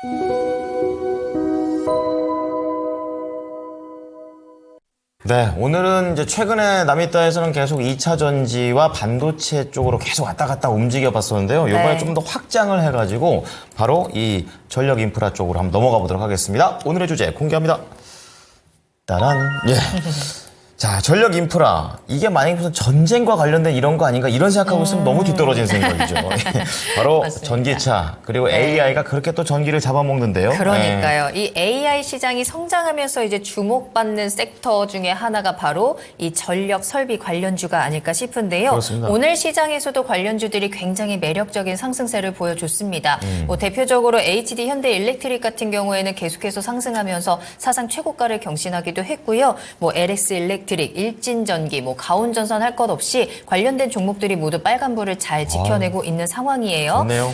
네, 오늘은 이제 최근에 남이따에서는 계속 2차 전지와 반도체 쪽으로 계속 왔다 갔다 움직여 봤었는데요. 이번에 네. 좀 더 확장을 해가지고 바로 이 전력 인프라 쪽으로 한번 넘어가 보도록 하겠습니다. 오늘의 주제 공개합니다. 따란. 예. 자, 전력 인프라. 이게 만약에 무슨 전쟁과 관련된 이런 거 아닌가 이런 생각하고 있으면 너무 뒤떨어진 생각이죠. 바로 맞습니다. 전기차 그리고 네. AI가 그렇게 또 전기를 잡아먹는데요. 그러니까요. 이 AI 시장이 성장하면서 이제 주목받는 섹터 중에 하나가 바로 이 전력 설비 관련주가 아닐까 싶은데요. 그렇습니다. 오늘 시장에서도 관련주들이 굉장히 매력적인 상승세를 보여줬습니다. 뭐 대표적으로 HD 현대일렉트릭 같은 경우에는 계속해서 상승하면서 사상 최고가를 경신하기도 했고요. 뭐 LS 일렉트릭, 일진전기, 뭐 가온전선 할 것 없이 관련된 종목들이 모두 빨간불을 잘 지켜내고 있는 상황이에요. 좋네요.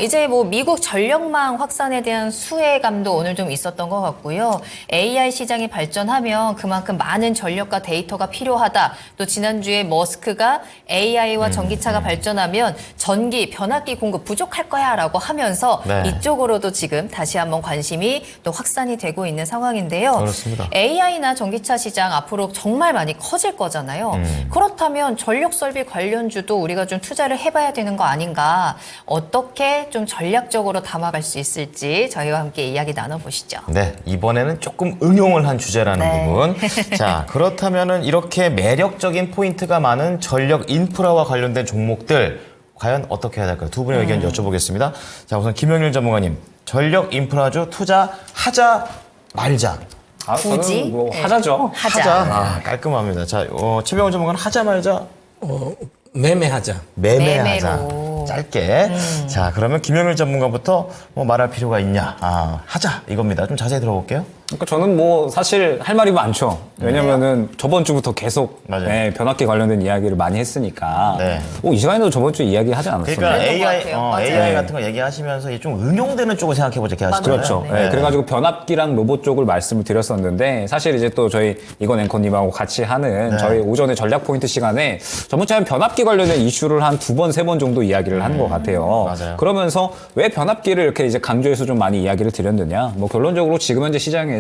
이제 뭐 미국 전력망 확산에 대한 수혜감도 오늘 좀 있었던 것 같고요. AI 시장이 발전하면 그만큼 많은 전력과 데이터가 필요하다. 또 지난주에 머스크가 AI와 전기차가 발전하면 전기, 변압기 공급 부족할 거야 라고 하면서 네. 이쪽으로도 지금 다시 한번 관심이 또 확산이 되고 있는 상황인데요. 그렇습니다. AI나 전기차 시장 앞으로 정말 많이 커질 거잖아요. 그렇다면 전력 설비 관련주도 우리가 좀 투자를 해봐야 되는 거 아닌가. 어떻게 좀 전략적으로 담아갈 수 있을지 저희와 함께 이야기 나눠보시죠. 네, 이번에는 조금 응용을 한 주제라는 네. 부분. 자, 그렇다면은 이렇게 매력적인 포인트가 많은 전력 인프라와 관련된 종목들 과연 어떻게 해야 될까요? 두 분의 의견 여쭤보겠습니다. 자, 우선 김영일 전문가님, 전력 인프라주 투자하자 말자. 굳이? 저는 뭐 네. 하자죠. 하자. 아, 깔끔합니다. 자, 최병훈 전문가는 하자 말자. 매매하자. 매매하자. 매매로. 짧게. 자, 그러면 김영일 전문가부터 뭐 말할 필요가 있냐. 아, 하자. 이겁니다. 좀 자세히 들어볼게요. 그러니까 저는 뭐 사실 할 말이 많죠. 왜냐면은 저번 주부터 계속 맞아요. 네, 변압기 관련된 이야기를 많이 했으니까. 네. 이 시간에도 저번 주에 이야기하지 않았었나요? 그러니까 그랬던 것 AI, 같아요. 맞아요. AI 네. 같은 거 얘기하시면서 이게 좀 응용되는 쪽을 생각해보자 이렇게 하시잖아요. 그렇죠. 네. 네, 그래가지고 변압기랑 로봇 쪽을 말씀을 드렸었는데 사실 이제 또 저희 이건 앵커님하고 같이 하는 네. 저희 오전에 전략 포인트 시간에 저번 주에 변압기 관련된 이슈를 한 2번, 3번 정도 이야기를 하는 것 같아요. 맞아요. 그러면서 왜 변압기를 이렇게 이제 강조해서 좀 많이 이야기를 드렸느냐. 뭐 결론적으로 지금 현재 시장에서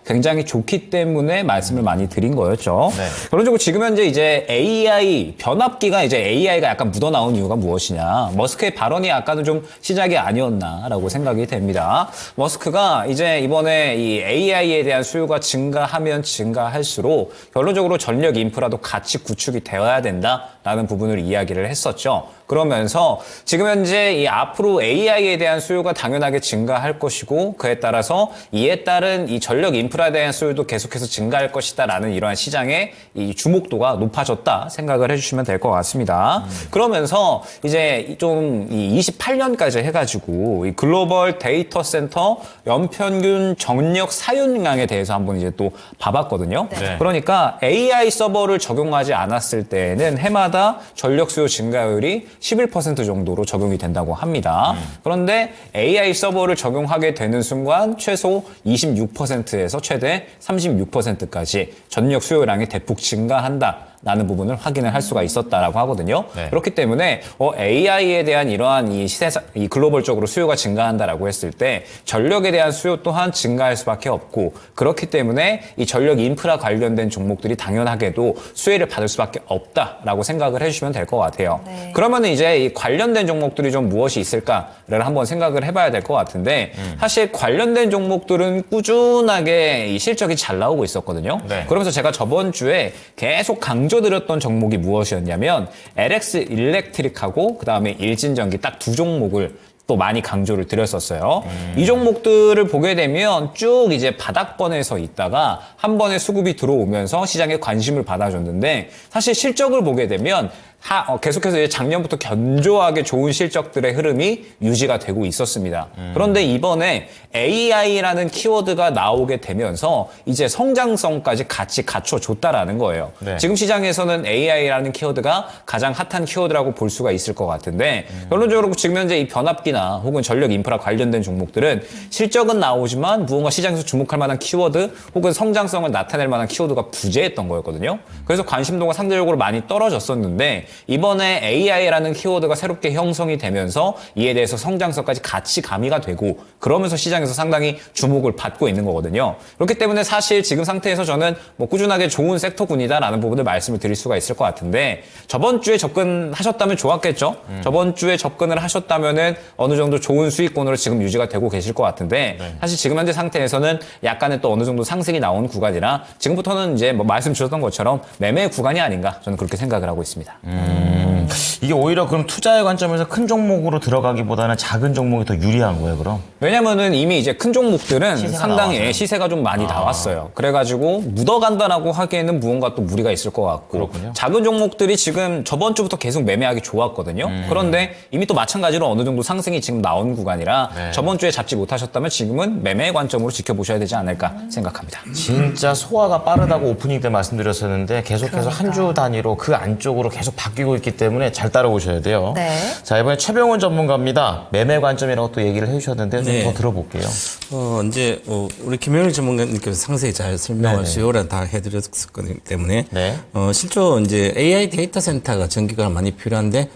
굉장히 좋기 때문에 말씀을 많이 드린 거였죠. 네. 결론적으로 지금 현재 이제 AI, 변압기가 이제 AI가 약간 묻어나온 이유가 무엇이냐. 머스크의 발언이 아까도 좀 시작이 아니었나라고 생각이 됩니다. 머스크가 이제 이번에 이 AI에 대한 수요가 증가하면 증가할수록 결론적으로 전력 인프라도 같이 구축이 되어야 된다라는 부분을 이야기를 했었죠. 그러면서 지금 현재 이 앞으로 AI에 대한 수요가 당연하게 증가할 것이고 그에 따라서 이에 따른 이 전력 인프라에 대한 수요도 계속해서 증가할 것이다라는 이러한 시장의 이 주목도가 높아졌다 생각을 해주시면 될 것 같습니다. 그러면서 이제 좀 이 28년까지 해가지고 이 글로벌 데이터 센터 연평균 전력 사용량에 대해서 한번 이제 또 봐봤거든요. 네. 그러니까 AI 서버를 적용하지 않았을 때에는 해마다 전력 수요 증가율이 11% 정도로 적용이 된다고 합니다. 그런데 AI 서버를 적용하게 되는 순간 최소 26%에서 최대 36%까지 전력 수요량이 대폭 증가한다. 라는 부분을 확인을 할 수가 있었다라고 하거든요. 네. 그렇기 때문에 AI에 대한 이러한 이 글로벌적으로 수요가 증가한다라고 했을 때 전력에 대한 수요 또한 증가할 수밖에 없고 그렇기 때문에 이 전력 인프라 관련된 종목들이 당연하게도 수혜를 받을 수밖에 없다라고 생각을 해주시면 될 것 같아요. 네. 그러면은 이제 이 관련된 종목들이 좀 무엇이 있을까를 한번 생각을 해봐야 될 것 같은데 사실 관련된 종목들은 꾸준하게 이 실적이 잘 나오고 있었거든요. 네. 그러면서 제가 저번 주에 계속 강조드렸던 종목이 무엇이었냐면 LX 일렉트릭하고 그다음에 일진전기 딱 두 종목을 또 많이 강조를 드렸었어요. 이 종목들을 보게 되면 쭉 이제 바닥권에서 있다가 한 번에 수급이 들어오면서 시장에 관심을 받아줬는데 사실 실적을 보게 되면 계속해서 이제 작년부터 견조하게 좋은 실적들의 흐름이 유지가 되고 있었습니다. 그런데 이번에 AI라는 키워드가 나오게 되면서 이제 성장성까지 같이 갖춰줬다라는 거예요. 네. 지금 시장에서는 AI라는 키워드가 가장 핫한 키워드라고 볼 수가 있을 것 같은데 결론적으로 지금 현재 이 변압기나 혹은 전력 인프라 관련된 종목들은 실적은 나오지만 무언가 시장에서 주목할 만한 키워드 혹은 성장성을 나타낼 만한 키워드가 부재했던 거였거든요. 그래서 관심도가 상대적으로 많이 떨어졌었는데 이번에 AI라는 키워드가 새롭게 형성이 되면서 이에 대해서 성장성까지 같이 가미가 되고 그러면서 시장에서 상당히 주목을 받고 있는 거거든요. 그렇기 때문에 사실 지금 상태에서 저는 뭐 꾸준하게 좋은 섹터군이다라는 부분을 말씀을 드릴 수가 있을 것 같은데 저번 주에 접근하셨다면 좋았겠죠. 저번 주에 접근을 하셨다면은 어느 정도 좋은 수익권으로 지금 유지가 되고 계실 것 같은데 사실 지금 현재 상태에서는 약간의 또 어느 정도 상승이 나온 구간이라 지금부터는 이제 뭐 말씀 주셨던 것처럼 매매 구간이 아닌가 저는 그렇게 생각을 하고 있습니다. 이게 오히려 그럼 투자의 관점에서 큰 종목으로 들어가기보다는 작은 종목이 더 유리한 거예요, 그럼? 왜냐면은 이미 이제 큰 종목들은 시세가 상당히 나와서요? 시세가 좀 많이 나왔어요. 그래가지고 묻어간다라고 하기에는 무언가 또 무리가 있을 것 같고 그렇군요. 작은 종목들이 지금 저번 주부터 계속 매매하기 좋았거든요. 그런데 이미 또 마찬가지로 어느 정도 상승이 지금 나온 구간이라 저번 주에 잡지 못하셨다면 지금은 매매의 관점으로 지켜보셔야 되지 않을까 생각합니다. 진짜 소화가 빠르다고 오프닝 때 말씀드렸었는데 계속해서 한 주 단위로 그 안쪽으로 계속 바뀌고 있기 때문에 잘 따라오셔야 돼요. 네. 자, 이번에 최병훈 전문가입니다. 매매 관점이라고 또 얘기를 해주셨는데 좀 네. 더 들어볼게요. 이제 우리 김영일 전문가님께서 상세히 잘 설명하시고 요런 다 해드렸기 때문에 네. 실제로 이제 AI 데이터 센터가 전기가 많이 필요한데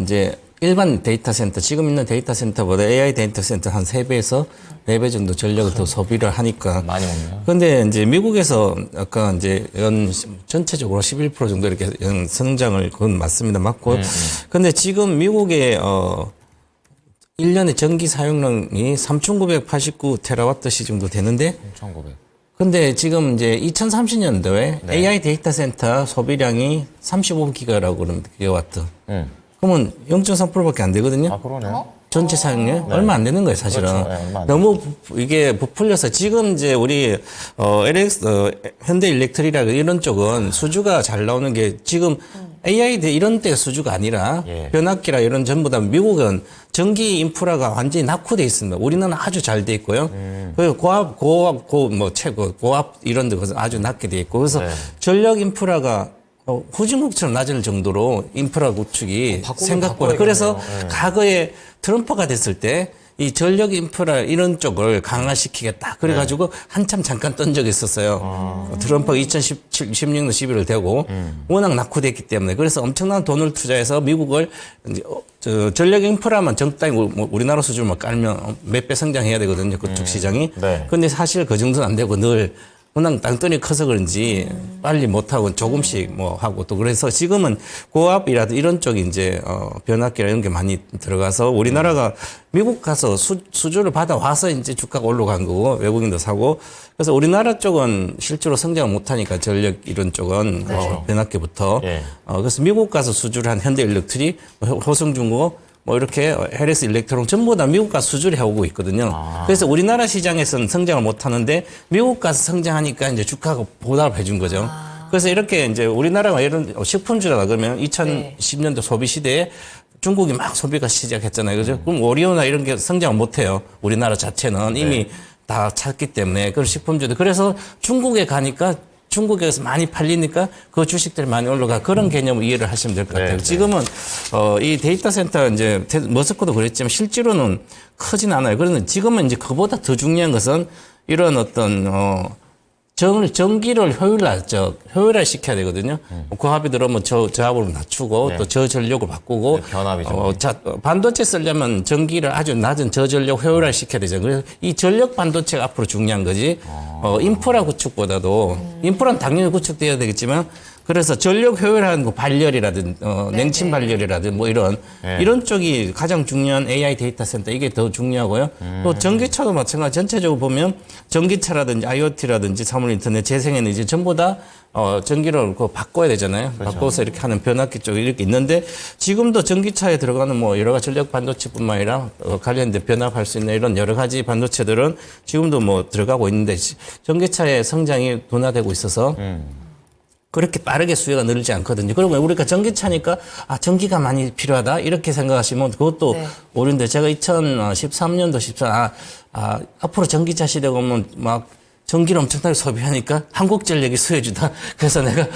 이제 일반 데이터 센터 지금 있는 데이터 센터보다 AI 데이터 센터 한 3배에서 4배 정도 전력을 더 소비를 하니까 많이 먹네요. 근데 이제 미국에서 아까 이제 전체적으로 11% 정도 이렇게 성장을 그건 맞습니다. 맞고. 근데 지금 미국의 1년의 전기 사용량이 3,989테라와트시 정도 되는데 1900. 근데 지금 이제 2030년도에 AI 데이터 센터 소비량이 35기가라고 그러면 기가와트. 그러면 0.3%밖에 안 되거든요. 아, 그러네요. 전체 사용량 얼마 안 되는 거예요, 사실은. 그렇죠. 네, 얼마 안 너무 이게 부풀려서 지금 이제 우리 현대 일렉트릭이라고 이런 쪽은 수주가 잘 나오는 게 지금 AI 이런 때 수주가 아니라 예. 변압기라 이런 전부 다 미국은 전기 인프라가 완전히 낙후돼 있습니다. 우리는 아주 잘 돼 있고요. 그리고 고압 이런 데가 아주 낮게 돼 있고 그래서 네. 전력 인프라가 후진국처럼 낮을 정도로 인프라 구축이 생각보다 그래서 과거에 트럼프가 됐을 때 이 전력 인프라 이런 쪽을 강화시키겠다. 그래가지고 한참 잠깐 떤 적이 있었어요. 트럼프가 2016년 11월 되고 워낙 낙후됐기 때문에 그래서 엄청난 돈을 투자해서 미국을 이제 전력 인프라만 적당히 우리나라 수준으로 깔면 몇 배 성장해야 되거든요. 그쪽 시장이. 네. 근데 사실 그 정도는 안 되고 늘 워낙 땅덩이 커서 그런지 빨리 못하고 조금씩 뭐 하고 또 그래서 지금은 고압이라도 이런 쪽이 이제 변압기라 이런 게 많이 들어가서 우리나라가 미국 가서 수주를 받아와서 이제 주가가 올라간 거고 외국인도 사고 그래서 우리나라 쪽은 실제로 성장을 못하니까 전력 이런 쪽은 변압기부터 예. 그래서 미국 가서 수주를 한 현대일렉트릭, 호성중공업 뭐 이렇게 LS 일렉트론 전부 다 미국 가서 수주를 해오고 있거든요. 그래서 우리나라 시장에서는 성장을 못 하는데 미국 가서 성장하니까 이제 주가가 보답을 해준 거죠. 그래서 이렇게 이제 우리나라가 이런 식품주라 그러면 2010년도 소비 시대에 중국이 막 소비가 시작했잖아요. 그죠? 그럼 오리오나 이런 게 성장을 못 해요. 우리나라 자체는 이미 다 찼기 때문에. 그런 식품주도. 그래서 중국에 가니까 중국에서 많이 팔리니까 그 주식들이 많이 올라가 그런 개념을 이해를 하시면 될 것 같아요. 네. 지금은 이 데이터 센터 이제 머스크도 그랬지만 실제로는 크진 않아요. 그런데 지금은 이제 그보다 더 중요한 것은 이런 어떤 전기를 효율화 시켜야 되거든요. 고압이 들어오면 저압을 낮추고 또 저전력을 바꾸고 변압이죠. 반도체 쓰려면 전기를 아주 낮은 저전력 효율화 시켜야 되죠. 그래서 이 전력 반도체가 앞으로 중요한 거지. 인프라 구축보다도 인프라는 당연히 구축돼야 되겠지만 그래서 전력 효율화하는 거 발열이라든 냉침 발열이라든 뭐 이런 쪽이 가장 중요한 AI 데이터 센터 이게 더 중요하고요. 또 전기차도 마찬가지. 전체적으로 보면 전기차라든지 IoT라든지 사물 인터넷, 재생에너지 전부 다 전기를 바꿔야 되잖아요. 그렇죠. 바꿔서 이렇게 하는 변압기 쪽이 이렇게 있는데 지금도 전기차에 들어가는 뭐 여러 가지 전력 반도체뿐만 아니라 관련된 변압할 수 있는 이런 여러 가지 반도체들은 지금도 뭐 들어가고 있는데 전기차의 성장이 둔화되고 있어서 그렇게 빠르게 수요가 늘지 않거든요. 그러면 우리가 전기차니까 전기가 많이 필요하다 이렇게 생각하시면 그것도 옳은데 제가 2013년도 앞으로 전기차 시대가 오면 막 전기를 엄청나게 소비하니까 한국전력이 수혜주다. 그래서 내가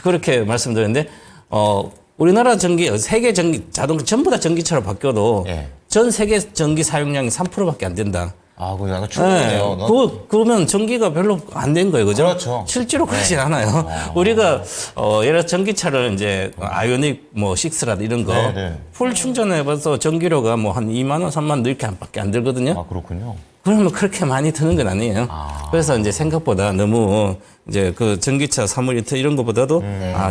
그렇게 말씀드렸는데 우리나라 세계 전기 자동차 전부 다 전기차로 바뀌어도 전 세계 전기 사용량이 3%밖에 안 된다. 아, 그 약간 충분해요. 그러면 전기가 별로 안 된 거예요, 그죠? 그렇죠. 실제로 그렇진 않아요. 우리가 예를 들어 전기차를 이제 아이오닉 뭐 6라든 이런 거 네. 풀 충전해봐서 전기료가 뭐 한 2만 원, 3만 원 이렇게밖에 안 들거든요. 아, 그렇군요. 그러면 그렇게 많이 드는 건 아니에요. 그래서 이제 생각보다 너무 이제 그 전기차 사물리터 이런 것보다도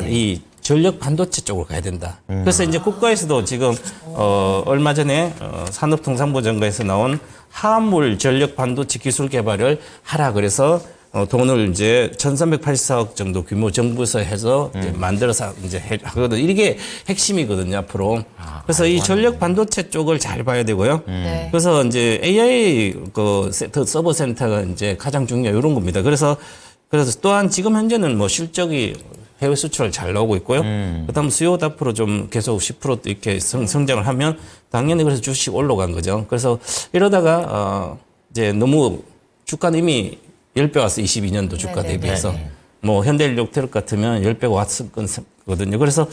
이 전력 반도체 쪽으로 가야 된다. 그래서 이제 국가에서도 지금 얼마 전에 산업통상부 장관에서 나온 화물 전력 반도체 기술 개발을 하라 그래서 돈을 이제 1,384억 정도 규모 정부에서 해서 이제 만들어서 이제 하거든. 이게 핵심이거든요, 앞으로. 그래서 이 전력 반도체 쪽을 잘 봐야 되고요. 네. 그래서 이제 AI 그 서버 센터가 이제 가장 중요한 이런 겁니다. 그래서 또한 지금 현재는 뭐 실적이 해외 수출 잘 나오고 있고요. 그다음 수요도 앞으로 좀 계속 10% 이렇게 성장을 하면 당연히 그래서 주식 올라간 거죠. 그래서 이러다가 이제 너무 주가는 이미 10배 왔어. 22년도 주가 네네. 대비해서. 뭐 현대일렉트릭 같으면 10배가 왔을 거거든요. 그래서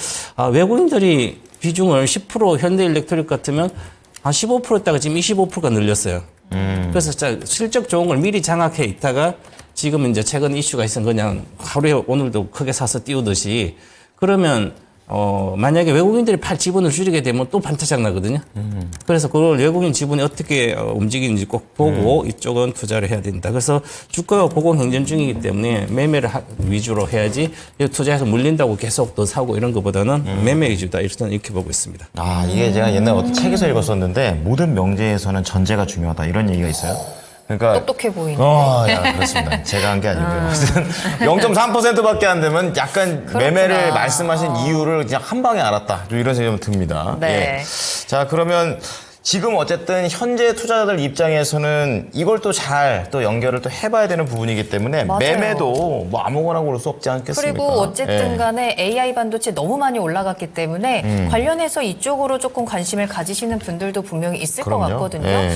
외국인들이 비중을 10% 현대일렉트릭 같으면 한 15%였다가 지금 25%가 늘렸어요. 그래서 실적 좋은 걸 미리 장악해 있다가 지금 이제 최근 이슈가 있으면 그냥 하루에 오늘도 크게 사서 띄우듯이 그러면 만약에 외국인들이 팔 지분을 줄이게 되면 또 반타작 나거든요. 그래서 그걸 외국인 지분이 어떻게 움직이는지 꼭 보고 이쪽은 투자를 해야 된다. 그래서 주가가 고공행전 중이기 때문에 매매를 위주로 해야지 투자해서 물린다고 계속 더 사고 이런 것보다는 매매 위주다. 이렇게 보고 있습니다. 아, 이게 제가 옛날에 어떤 책에서 읽었었는데 모든 명제에서는 전제가 중요하다 이런 얘기가 있어요. 그러니까 똑똑해 보이네. 야, 그렇습니다. 제가 한 게 아니고요. 0.3%밖에 안 되면 약간 그렇구나. 매매를 말씀하신 이유를 그냥 한 방에 알았다. 이런 생각이 좀 듭니다. 네. 예. 자, 그러면 지금 어쨌든 현재 투자자들 입장에서는 이걸 또 잘 또 연결을 또 해봐야 되는 부분이기 때문에 맞아요. 매매도 뭐 아무거나 고를 수 없지 않겠습니까? 그리고 어쨌든 예. 간에 AI 반도체 너무 많이 올라갔기 때문에 관련해서 이쪽으로 조금 관심을 가지시는 분들도 분명히 있을 것 그럼요. 같거든요. 예.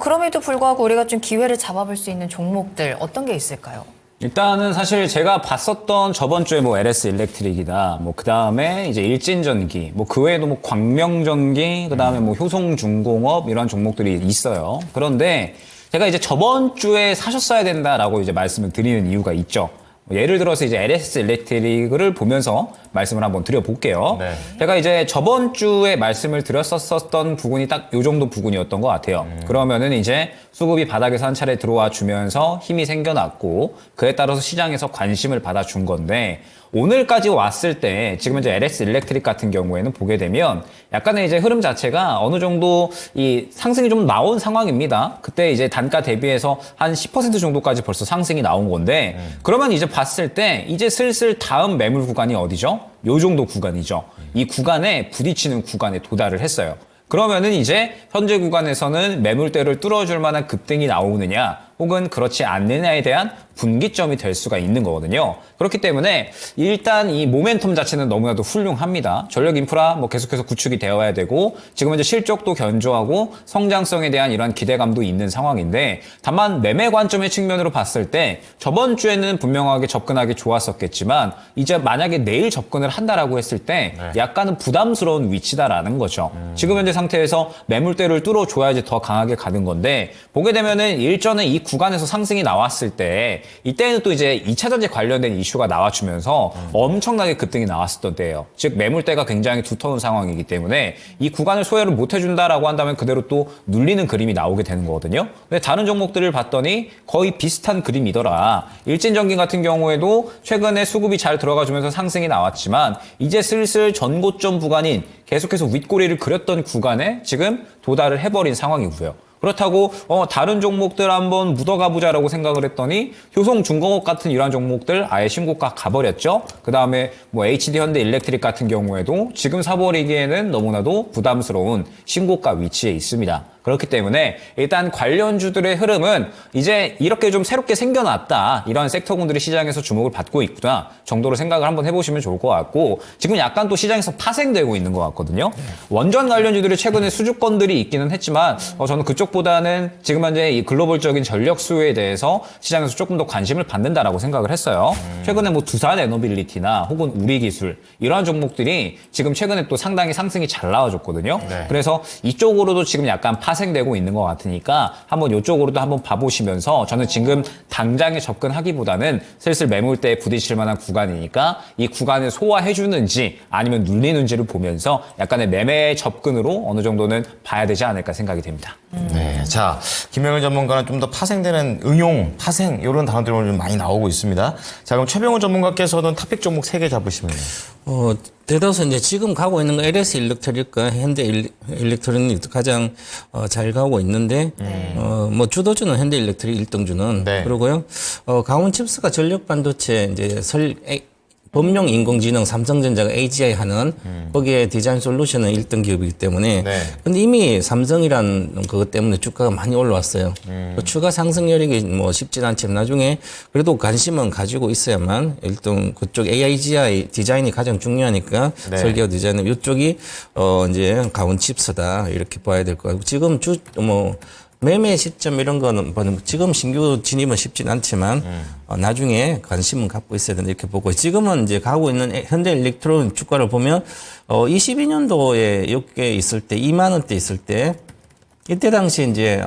그럼에도 불구하고 우리가 좀 기회를 잡아볼 수 있는 종목들 어떤 게 있을까요? 일단은 사실 제가 봤었던 저번 주에 뭐 LS 일렉트릭이다, 뭐 그 다음에 이제 일진전기, 뭐 그 외에도 뭐 광명전기, 그 다음에 뭐 효성중공업 이런 종목들이 있어요. 그런데 제가 이제 저번 주에 사셨어야 된다라고 이제 말씀을 드리는 이유가 있죠. 예를 들어서 이제 LS 일렉트릭을 보면서 말씀을 한번 드려볼게요. 네. 제가 이제 저번 주에 말씀을 드렸었던 부분이 딱 요 정도 부분이었던 것 같아요. 그러면은 이제 수급이 바닥에서 한 차례 들어와 주면서 힘이 생겨났고 그에 따라서 시장에서 관심을 받아준 건데 오늘까지 왔을 때 지금 이제 LS 일렉트릭 같은 경우에는 보게 되면 약간의 이제 흐름 자체가 어느 정도 이 상승이 좀 나온 상황입니다. 그때 이제 단가 대비해서 한 10% 정도까지 벌써 상승이 나온 건데 그러면 이제 봤을 때 이제 슬슬 다음 매물 구간이 어디죠? 요 정도 구간이죠. 이 구간에 부딪히는 구간에 도달을 했어요. 그러면은 이제 현재 구간에서는 매물대를 뚫어줄 만한 급등이 나오느냐 혹은 그렇지 않느냐에 대한 분기점이 될 수가 있는 거거든요. 그렇기 때문에 일단 이 모멘텀 자체는 너무나도 훌륭합니다. 전력 인프라 뭐 계속해서 구축이 되어야 되고 지금 이제 실적도 견조하고 성장성에 대한 이런 기대감도 있는 상황인데 다만 매매 관점의 측면으로 봤을 때 저번 주에는 분명하게 접근하기 좋았었겠지만 이제 만약에 내일 접근을 한다라고 했을 때 약간은 부담스러운 위치다라는 거죠. 지금 현재 상태에서 매물대를 뚫어줘야지 더 강하게 가는 건데 보게 되면은 일전에 이 구간에서 상승이 나왔을 때 이때는 또 이제 2차 전지 관련된 이슈가 나와주면서 엄청나게 급등이 나왔었던 때예요. 즉 매물대가 굉장히 두터운 상황이기 때문에 이 구간을 소화를 못 해준다라고 한다면 그대로 또 눌리는 그림이 나오게 되는 거거든요. 근데 다른 종목들을 봤더니 거의 비슷한 그림이더라. 일진전기 같은 경우에도 최근에 수급이 잘 들어가주면서 상승이 나왔지만 이제 슬슬 전고점 구간인 계속해서 윗꼬리를 그렸던 구간에 지금 도달을 해버린 상황이고요. 그렇다고 다른 종목들 한번 묻어가 보자라고 생각을 했더니 효성중공업 같은 이러한 종목들 아예 신고가 가버렸죠. 그 다음에 뭐 HD 현대 일렉트릭 같은 경우에도 지금 사버리기에는 너무나도 부담스러운 신고가 위치에 있습니다. 그렇기 때문에 일단 관련주들의 흐름은 이제 이렇게 좀 새롭게 생겨났다. 이런 섹터군들이 시장에서 주목을 받고 있구나 정도로 생각을 한번 해보시면 좋을 것 같고 지금 약간 또 시장에서 파생되고 있는 것 같거든요. 원전 관련주들이 최근에 수주권들이 있기는 했지만 저는 그쪽보다는 지금 현재 이 글로벌적인 전력 수요에 대해서 시장에서 조금 더 관심을 받는다라고 생각을 했어요. 최근에 뭐 두산 에너빌리티나 혹은 우리기술 이러한 종목들이 지금 최근에 또 상당히 상승이 잘 나와줬거든요. 그래서 이쪽으로도 지금 약간 파생 파생되고 있는 것 같으니까 한번 이쪽으로도 한번 봐보시면서 저는 지금 당장에 접근하기보다는 슬슬 매물대에 부딪힐 만한 구간이니까 이 구간을 소화해 주는지 아니면 눌리는지를 보면서 약간의 매매 접근으로 어느 정도는 봐야 되지 않을까 생각이 됩니다. 네. 자, 김영일 전문가는 좀 더 파생되는 응용, 파생 이런 단어들이 오늘 좀 많이 나오고 있습니다. 자, 그럼 최병훈 전문가께서는 탑픽 종목 3개 잡으시면요. 대다수 이제 지금 가고 있는 거 LS 일렉트릭과 현대 일렉트로닉 가장 잘 가고 있는데 뭐 주도주는 현대 일렉트릭 1등주는 네. 그러고요. 강원 칩스가 전력 반도체 이제 범용 인공지능 삼성전자가 AGI 하는 거기에 디자인 솔루션은 1등 기업이기 때문에 네. 근데 이미 삼성이란 그것 때문에 주가가 많이 올라왔어요. 그 추가 상승 여력이 뭐 쉽진 않지만 나중에 그래도 관심은 가지고 있어야만 일단 그쪽 AIGI 디자인이 가장 중요하니까 네. 설계와 디자인 이쪽이 이제 강원 칩스다 이렇게 봐야 될 것 같고 지금 매매 시점 이런 거는 지금 신규 진입은 쉽진 않지만 나중에 관심은 갖고 있어야 된다 이렇게 보고 지금은 이제 가고 있는 현대 일렉트로닉 주가를 보면 22년도에 여기에 있을 때 2만 원대 있을 때 이때 당시 이제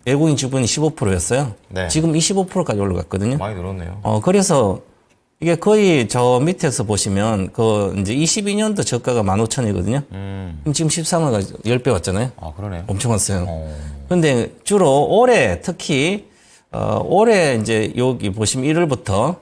외국인 지분이 15%였어요. 네. 지금 25%까지 올라갔거든요. 많이 늘었네요. 그래서 이게 거의 저 밑에서 보시면 이제 22년도 저가가 15,000이거든요. 그럼 지금 13원가 10배 왔잖아요. 아, 그러네요. 엄청 왔어요. 근데 주로 올해 특히 올해 이제 여기 보시면 1월부터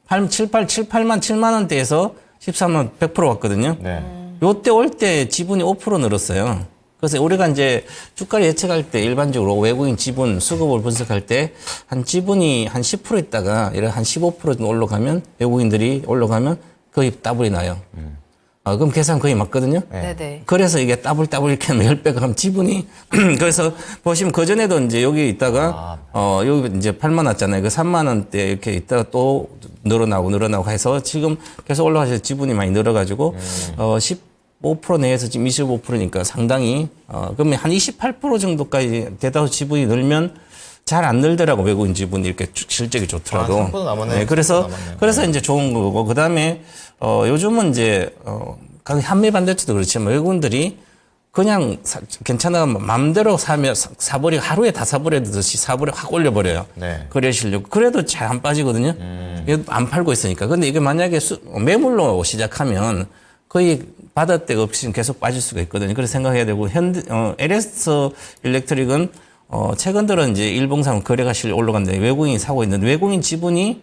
7만 7만 원대에서 13만 100% 왔거든요. 네. 요때 올 때 지분이 5% 늘었어요. 그래서 우리가 이제 주가를 예측할 때 일반적으로 외국인 지분 수급을 분석할 때 한 지분이 한 10% 있다가 이런 한 15% 올라가면 외국인들이 올라가면 거의 더블이 나요. 그럼 계산 거의 맞거든요. 네네. 그래서 이게 더블 이렇게 하면 10배가 하면 지분이 그래서 보시면 그전에도 이제 여기 있다가 여기 이제 8만 왔잖아요. 그 3만 원대 이렇게 있다가 또 늘어나고 해서 지금 계속 올라가서 지분이 많이 늘어가지고 15% 내에서 지금 25%니까 상당히 그러면 한 28% 정도까지 대다수 지분이 늘면 잘 안 늘더라고 외국인 지분이 이렇게 실적이 좋더라도. 아, 3% 남았네요. 네, 그래서 3% 남았네요. 그래서 이제 좋은 거고 그다음에 요즘은 이제 한미 반도체도 그렇지만 외국인들이 그냥 괜찮아 마음대로 사버리고 하루에 다 사버리듯이 사버려 확 올려버려요. 네. 거래실력 그래도 잘 안 빠지거든요. 이거 안 팔고 있으니까. 근데 이게 만약에 매물로 시작하면 거의 바닷대가 없이 계속 빠질 수가 있거든요. 그래서 생각해야 되고 LS 일렉트릭은 최근 들어 이제 일봉상 거래가 실력 올라갔는데 외국인이 사고 있는데 외국인 지분이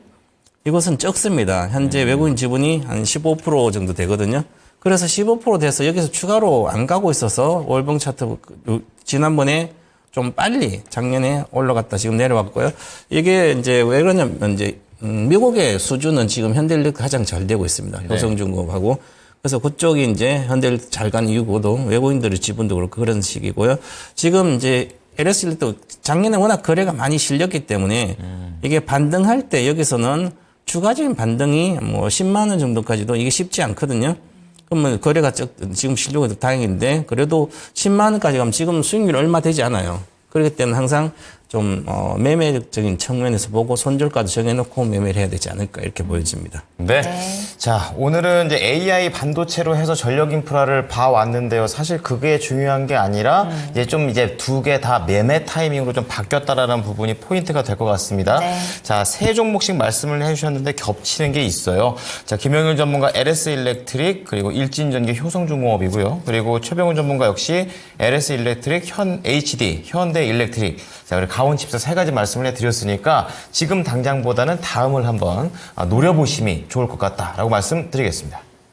이것은 적습니다. 현재 외국인 지분이 한 15% 정도 되거든요. 그래서 15% 돼서 여기서 추가로 안 가고 있어서 월봉 차트 지난번에 좀 빨리 작년에 올라갔다 지금 내려왔고요. 이게 이제 왜 그러냐면 이제 미국의 수주는 지금 현대일렉 가장 잘 되고 있습니다. 효성중공업하고. 그래서 그쪽이 이제 현대일렉 잘 간 이유고도 외국인들의 지분도 그렇고 그런 식이고요. 지금 이제 LS일렉도 작년에 워낙 거래가 많이 실렸기 때문에 이게 반등할 때 여기서는 추가적인 반등이 뭐 10만 원 정도까지도 이게 쉽지 않거든요. 그러면 거래가 지금 실력이 다행인데 그래도 10만 원까지 가면 지금 수익률 얼마 되지 않아요. 그렇기 때문에 항상 좀 매매적인 측면에서 보고 손절가도 정해놓고 매매를 해야 되지 않을까 이렇게 보여집니다. 네. 자, 오늘은 이제 AI 반도체로 해서 전력 인프라를 봐왔는데요. 사실 그게 중요한 게 아니라 이제 두 개 다 매매 타이밍으로 좀 바뀌었다라는 부분이 포인트가 될 것 같습니다. 네. 자, 세 종목씩 말씀을 해주셨는데 겹치는 게 있어요. 자, 김영일 전문가 LS 일렉트릭 그리고 일진전기 효성중공업이고요. 그리고 최병훈 전문가 역시 LS 일렉트릭, HD, 현대 일렉트릭. 자, 그리고 가온칩스 3가지 말씀을 해드렸으니까 지금 당장보다는 다음을 한번 노려보심이 좋을 것 같다라고 말씀드리겠습니다.